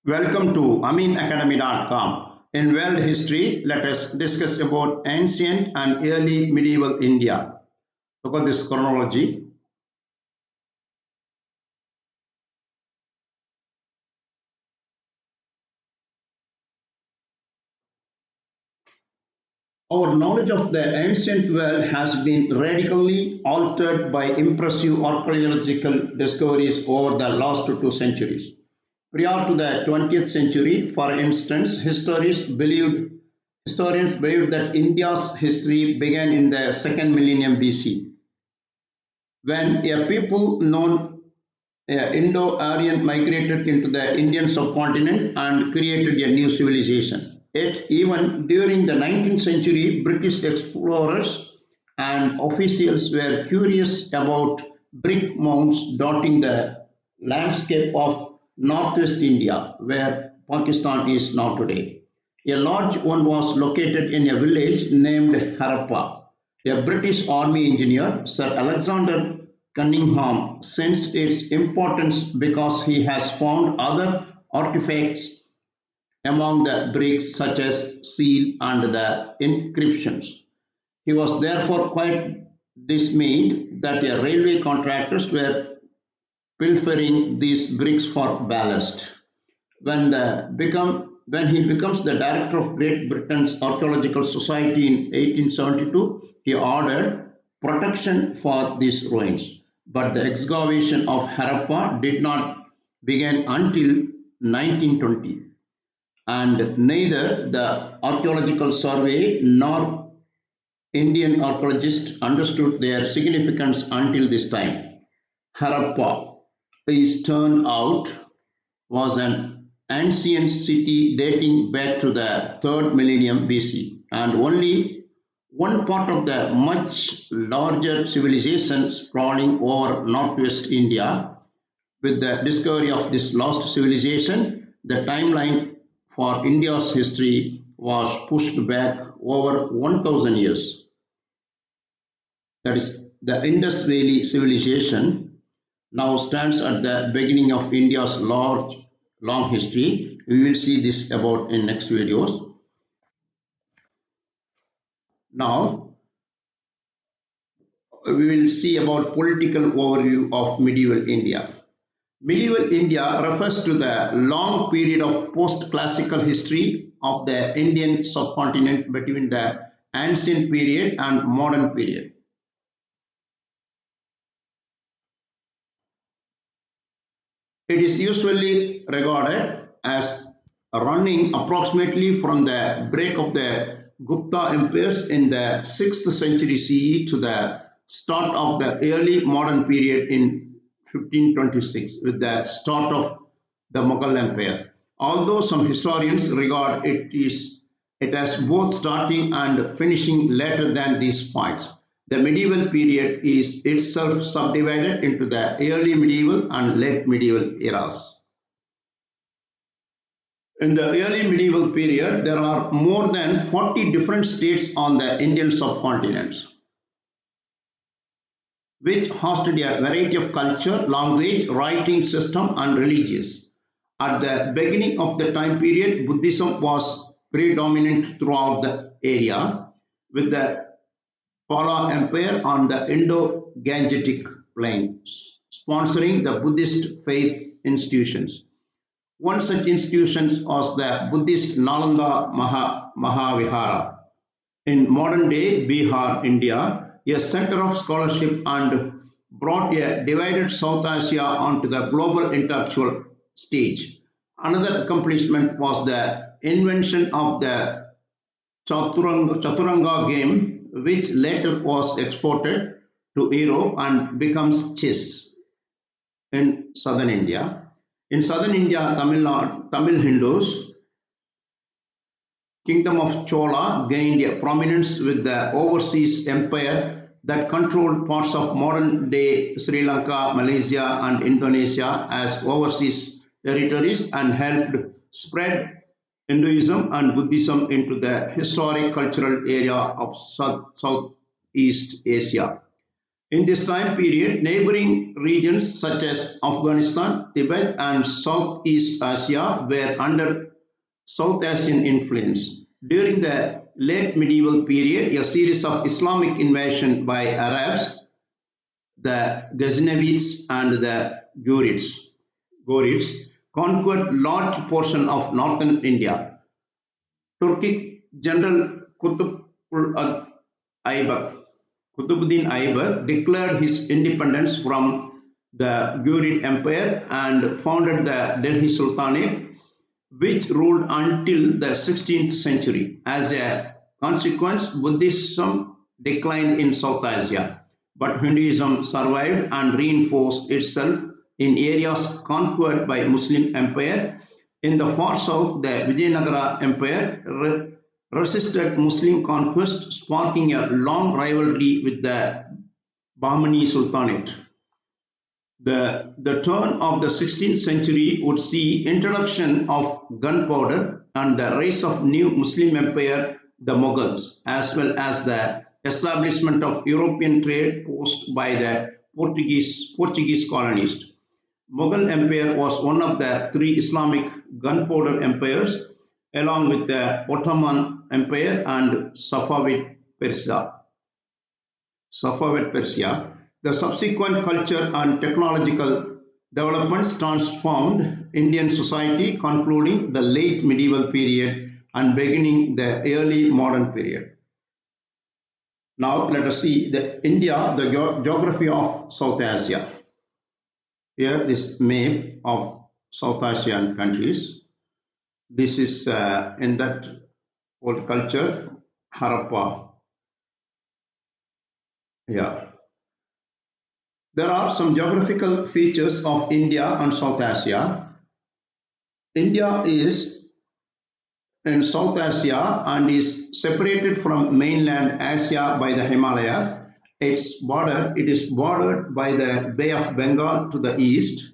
Welcome to aminacademy.com. In world history, let us discuss about ancient and early medieval India. Look at this chronology. Our knowledge of the ancient world has been radically altered by impressive archaeological discoveries over the last 2 centuries. Prior to the 20th century, for instance, historians believed that India's history began in the second millennium BC, when a people known Indo-Aryan migrated into the Indian subcontinent and created a new civilization. Yet, even during the 19th century, British explorers and officials were curious about brick mounds dotting the landscape of northwest India, where Pakistan is now today. A large one was located in a village named Harappa. A British Army engineer, Sir Alexander Cunningham, sensed its importance because he has found other artifacts among the bricks, such as seal and the inscriptions. He was therefore quite dismayed that a railway contractors were pilfering these bricks for ballast. When he becomes the director of Great Britain's Archaeological Society in 1872, he ordered protection for these ruins. But the excavation of Harappa did not begin until 1920, and neither the Archaeological Survey nor Indian archaeologists understood their significance until this time. Harappa is turned out was an ancient city dating back to the 3rd millennium BC, and only one part of the much larger civilization sprawling over northwest India. With the discovery of this lost civilization, the timeline for India's history was pushed back over 1000 years. That is, the Indus Valley civilization now stands at the beginning of India's long history. We will see this about in next videos. Now we will see about political overview of medieval India. Medieval India refers to the long period of post-classical history of the Indian subcontinent between the ancient period and modern period. It is usually regarded as running approximately from the break of the Gupta empires in the 6th century CE to the start of the early modern period in 1526 with the start of the Mughal Empire. Although some historians regard it as both starting and finishing later than these points. The medieval period is itself subdivided into the early medieval and late medieval eras. In the early medieval period, there are more than 40 different states on the Indian subcontinent, which hosted a variety of culture, language, writing system, and religions. At the beginning of the time period, Buddhism was predominant throughout the area, with the Pala Empire on the Indo-Gangetic plain, sponsoring the Buddhist faith institutions. One such institution was the Buddhist Nalanda Mahavihara in modern-day Bihar, India, a center of scholarship and brought a divided South Asia onto the global intellectual stage. Another accomplishment was the invention of the Chaturanga game, which later was exported to Europe and becomes chess in southern India. In southern India, Tamil Hindus, Kingdom of Chola gained a prominence with the overseas empire that controlled parts of modern-day Sri Lanka, Malaysia, and Indonesia as overseas territories and helped spread Hinduism and Buddhism into the historic cultural area of Southeast Asia. In this time period, neighboring regions such as Afghanistan, Tibet, and Southeast Asia were under South Asian influence. During the late medieval period, a series of Islamic invasion by Arabs, the Ghaznavids and the Ghurids conquered large portion of northern India. Turkic General Aybak, Qutbuddin Aybak declared his independence from the Ghurid Empire and founded the Delhi Sultanate, which ruled until the 16th century. As a consequence, Buddhism declined in South Asia, but Hinduism survived and reinforced itself in areas conquered by Muslim empire. In the far south, the Vijayanagara Empire resisted Muslim conquest, sparking a long rivalry with the Bahmani Sultanate. The turn of the 16th century would see introduction of gunpowder and the rise of new Muslim empire, the Mughals, as well as the establishment of European trade post by the Portuguese colonists. Mughal Empire was one of the three Islamic gunpowder empires, along with the Ottoman Empire and Safavid Persia. The subsequent culture and technological developments transformed Indian society, concluding the late medieval period and beginning the early modern period. Now let us see the India, the geography of South Asia. Here this map of South Asian countries. This is in that old culture, Harappa. Yeah. There are some geographical features of India and South Asia. India is in South Asia and is separated from mainland Asia by the Himalayas. It is bordered by the Bay of Bengal to the east,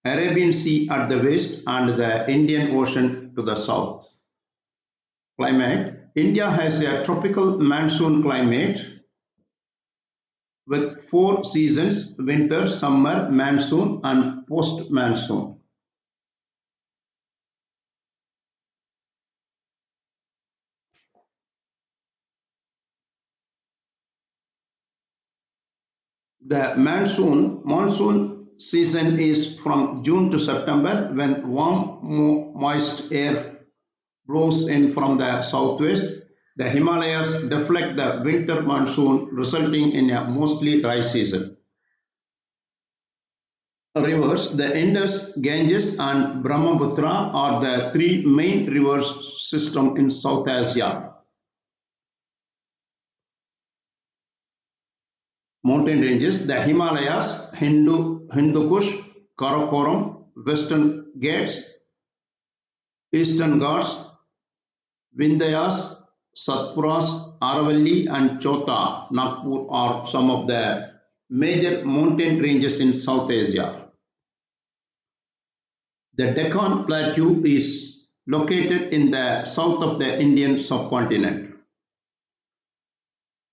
Arabian Sea at the west, and the Indian Ocean to the south. Climate. India has a tropical monsoon climate with four seasons: winter, summer, monsoon, and post-monsoon. The monsoon season is from June to September, when warm, moist air blows in from the southwest. The Himalayas deflect the winter monsoon, resulting in a mostly dry season. Rivers, the Indus, Ganges, and Brahmaputra are the three main river systems in South Asia. Mountain ranges, the Himalayas, Hindu Kush, Karakoram, Western Ghats, Eastern Ghats, Vindhyas, Satpuras, Aravalli, and Chota Nagpur are some of the major mountain ranges in South Asia. The Deccan Plateau is located in the south of the Indian subcontinent.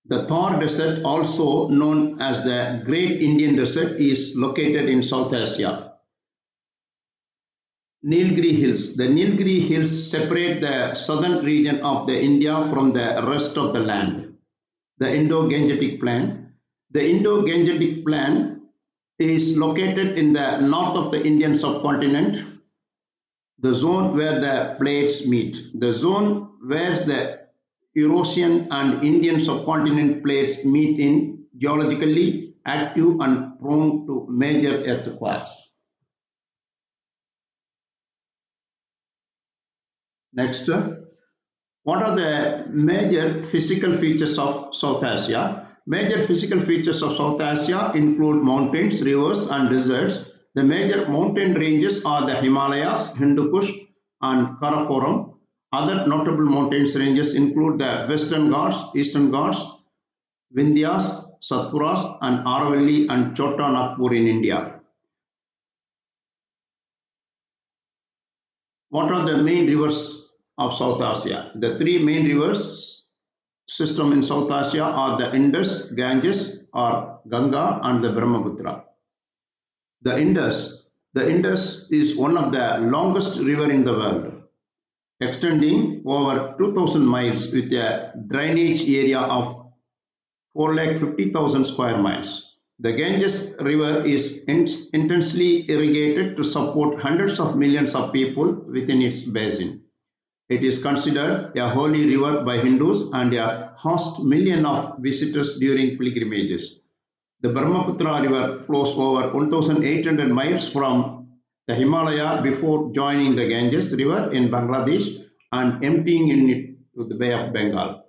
The Thar Desert, also known as the Great Indian Desert, is located in South Asia. Nilgiri Hills. The Nilgiri Hills separate the southern region of the India from the rest of the land. The Indo-Gangetic Plain. The Indo-Gangetic Plain is located in the north of the Indian subcontinent, the zone where the plates meet. The zone where the Eurasian and Indian subcontinent plates meet in geologically active and prone to major earthquakes. Next, what are the major physical features of South Asia? Major physical features of South Asia include mountains, rivers, and deserts. The major mountain ranges are the Himalayas, Hindu Kush, and Karakoram. Other notable mountain ranges include the Western Ghats, Eastern Ghats, Vindhyas, Satpuras, and Aravalli and Chota Nagpur in India. What are the main rivers of South Asia? The three main rivers system in South Asia are the Indus, Ganges, or Ganga, and the Brahmaputra. The Indus is one of the longest river in the world, extending over 2,000 miles with a drainage area of 450,000 square miles. The Ganges River is intensely irrigated to support hundreds of millions of people within its basin. It is considered a holy river by Hindus and hosts millions of visitors during pilgrimages. The Brahmaputra River flows over 1,800 miles from the Himalaya before joining the Ganges River in Bangladesh and emptying in it to the Bay of Bengal.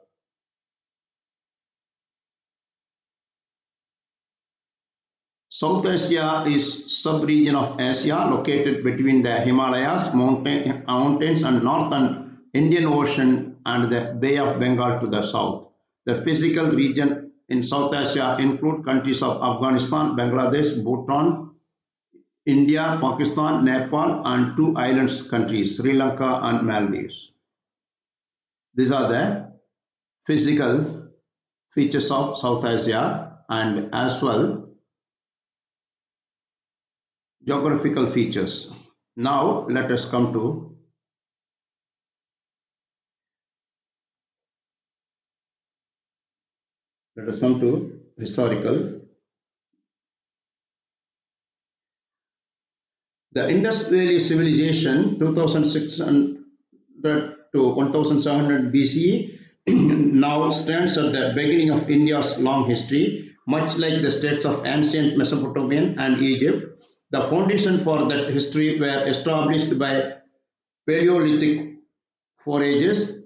South Asia is sub-region of Asia located between the Himalayas, mountains and northern Indian Ocean and the Bay of Bengal to the south. The physical region in South Asia include countries of Afghanistan, Bangladesh, Bhutan, India, Pakistan, Nepal and two islands countries, Sri Lanka and Maldives. These are the physical features of South Asia and as well geographical features. Now let us come to historical. The Indus Valley Civilization 2600 to 1700 BCE now stands at the beginning of India's long history, much like the states of ancient Mesopotamia and Egypt. The foundation for that history were established by Paleolithic forages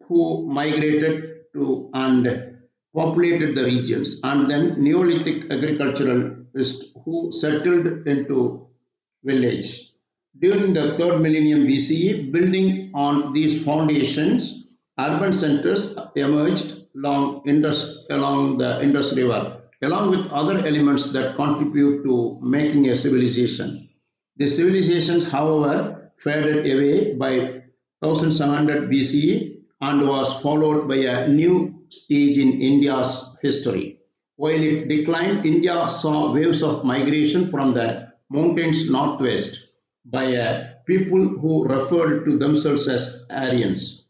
who migrated to and populated the regions, and then Neolithic agriculturalists who settled into village. During the third millennium BCE, building on these foundations, urban centers emerged along the Indus River, along with other elements that contribute to making a civilization. The civilization, however, faded away by 1700 BCE and was followed by a new stage in India's history. While it declined, India saw waves of migration from the mountains northwest by people who referred to themselves as Aryans.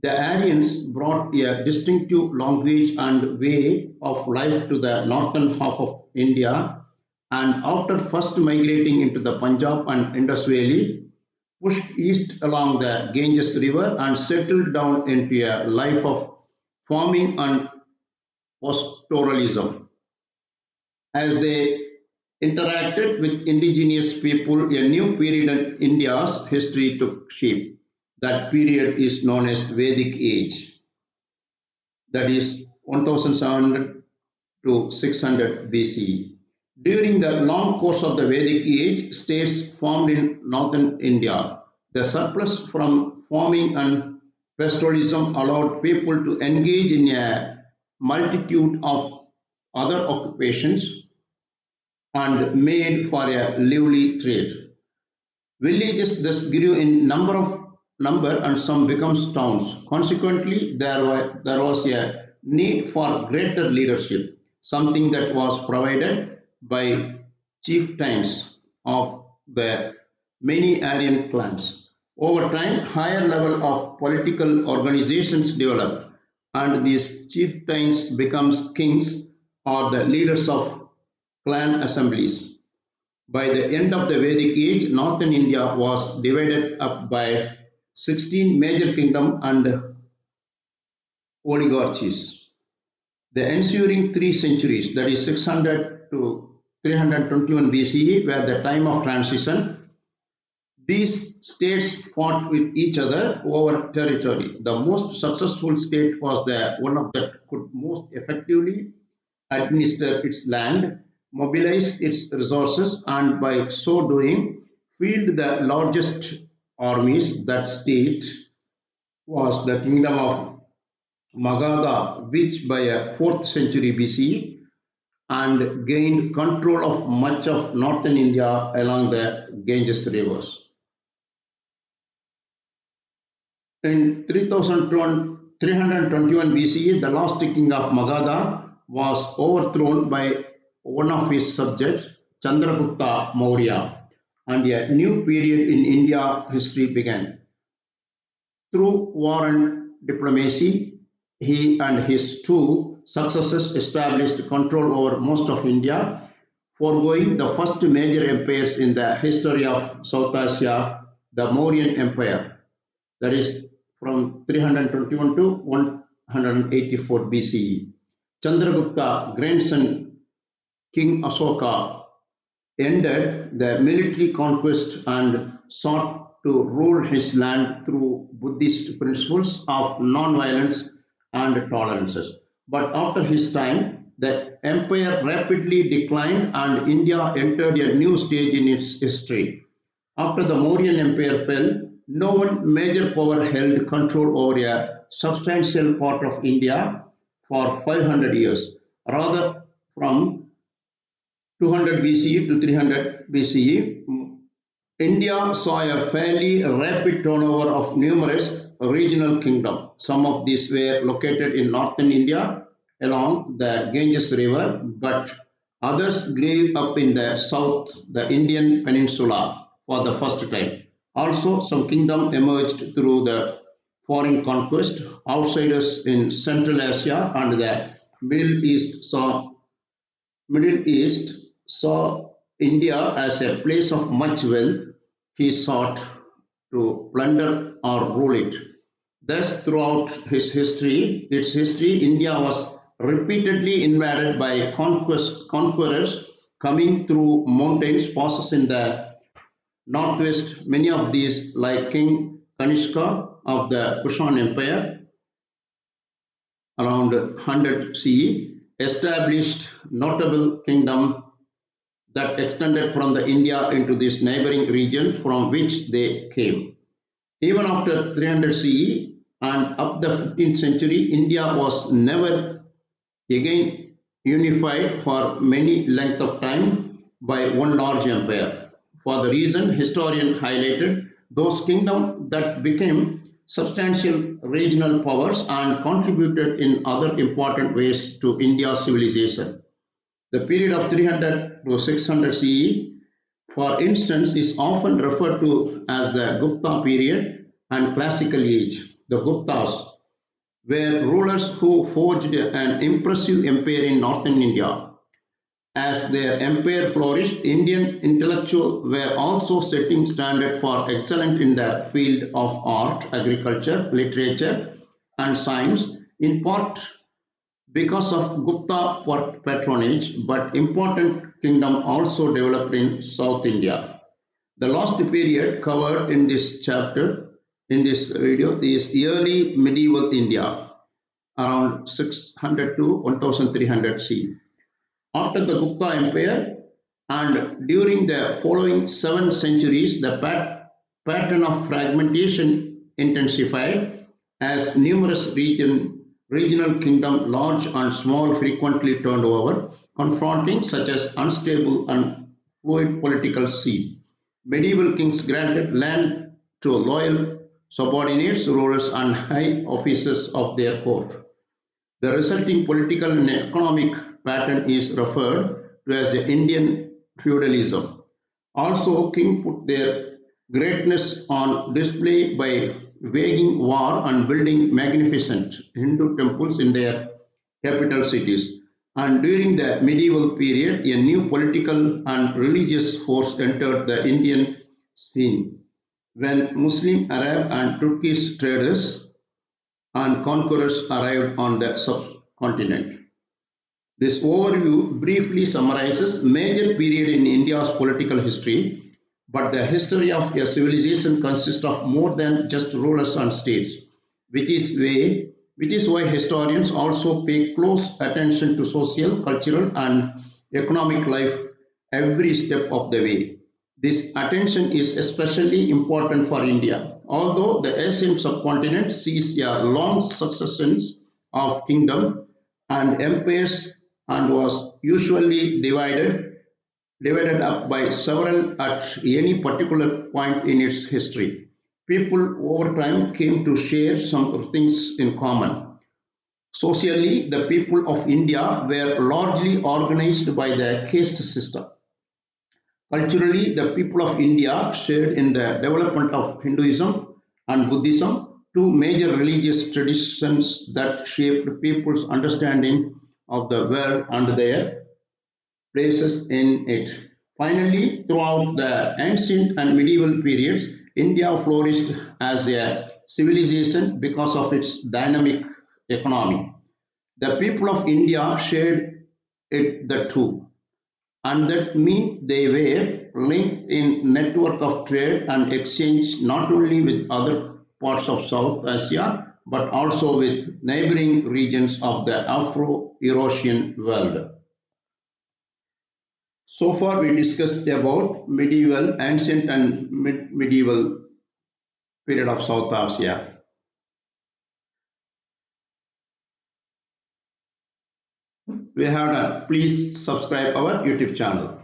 The Aryans brought a distinctive language and way of life to the northern half of India, and after first migrating into the Punjab and Indus Valley, pushed east along the Ganges River and settled down into a life of farming and pastoralism. As they interacted with indigenous people, a new period in India's history took shape. That period is known as Vedic Age, that is 1700 to 600 BCE. During the long course of the Vedic Age, states formed in northern India. The surplus from farming and pastoralism allowed people to engage in a multitude of other occupations and made for a lively trade. Villages thus grew in number and some became towns. Consequently, there was a need for greater leadership, something that was provided by chieftains of the many Aryan clans. Over time, higher level of political organizations developed, and these chieftains become kings or the leaders of clan assemblies. By the end of the Vedic age, northern India was divided up by 16 major kingdoms and oligarchies. The ensuing 3 centuries, that is 600 to 321 BCE, were the time of transition. These states fought with each other over territory. The most successful state was the one of that could most effectively administer its land, mobilize its resources, and by so doing, field the largest armies. That state was the kingdom of Magadha, which by a 4th century BCE and gained control of much of northern India along the Ganges rivers. In 321 BCE, the last king of Magadha was overthrown by one of his subjects, Chandragupta Maurya, and a new period in India history began. Through war and diplomacy, he and his two successors established control over most of India, foregoing the first major empires in the history of South Asia, the Mauryan Empire, that is from 321 to 184 BCE. Chandragupta, grandson King Asoka, ended the military conquest and sought to rule his land through Buddhist principles of non-violence and tolerances. But after his time, the empire rapidly declined and India entered a new stage in its history. After the Mauryan Empire fell, no one major power held control over a substantial part of India for 500 years. Rather, from 200 BCE to 300 BCE, India saw a fairly rapid turnover of numerous regional kingdoms. Some of these were located in northern India along the Ganges River, but others grew up in the south, the Indian peninsula, for the first time. Also, some kingdoms emerged through the foreign conquest. Outsiders in Central Asia and the Middle East saw India as a place of much wealth. He sought to plunder or rule it. Thus, throughout its history, India was repeatedly invaded by conquerors coming through mountains, passes in the northwest. Many of these, like King Kanishka of the Kushan Empire, around 100 CE, established notable kingdom that extended from the India into this neighboring region from which they came. Even after 300 CE and up the 15th century, India was never again unified for many length of time by one large empire. For the reason historian highlighted, those kingdoms that became substantial regional powers and contributed in other important ways to India's civilization. The period of 300 to 600 CE, for instance, is often referred to as the Gupta period and classical age. The Guptas were rulers who forged an impressive empire in northern India. As their empire flourished, Indian intellectuals were also setting standard for excellence in the field of art, agriculture, literature, and science, in part because of Gupta patronage, but important kingdom also developed in South India. The last period covered in this chapter, in this video, is early medieval India, around 600 to 1300 CE. After the Gupta Empire and during the following 7 centuries, the pattern of fragmentation intensified as numerous regional kingdoms, large and small, frequently turned over, confronting such as unstable and fluid political scene. Medieval kings granted land to loyal subordinates, rulers, and high officers of their court. The resulting political and economic pattern is referred to as the Indian feudalism. Also, kings put their greatness on display by waging war and building magnificent Hindu temples in their capital cities. And during the medieval period, a new political and religious force entered the Indian scene when Muslim, Arab, and Turkish traders and conquerors arrived on the subcontinent. This overview briefly summarizes major period in India's political history, but the history of a civilization consists of more than just rulers and states, which is why historians also pay close attention to social, cultural, and economic life every step of the way. This attention is especially important for India. Although the Asian subcontinent sees a long succession of kingdoms and empires and was usually divided up by several at any particular point in its history. people over time came to share some things in common. Socially, the people of India were largely organized by the caste system. Culturally, the people of India shared in the development of Hinduism and Buddhism, two major religious traditions that shaped people's understanding of the world and their places in it. Finally, throughout the ancient and medieval periods, India flourished as a civilization because of its dynamic economy. The people of India shared it the two, and that meant they were linked in network of trade and exchange not only with other parts of South Asia but also with neighboring regions of the Afro-Eurasian world. So far, we discussed about medieval, ancient, and medieval period of South Asia. We have done. Please subscribe our YouTube channel.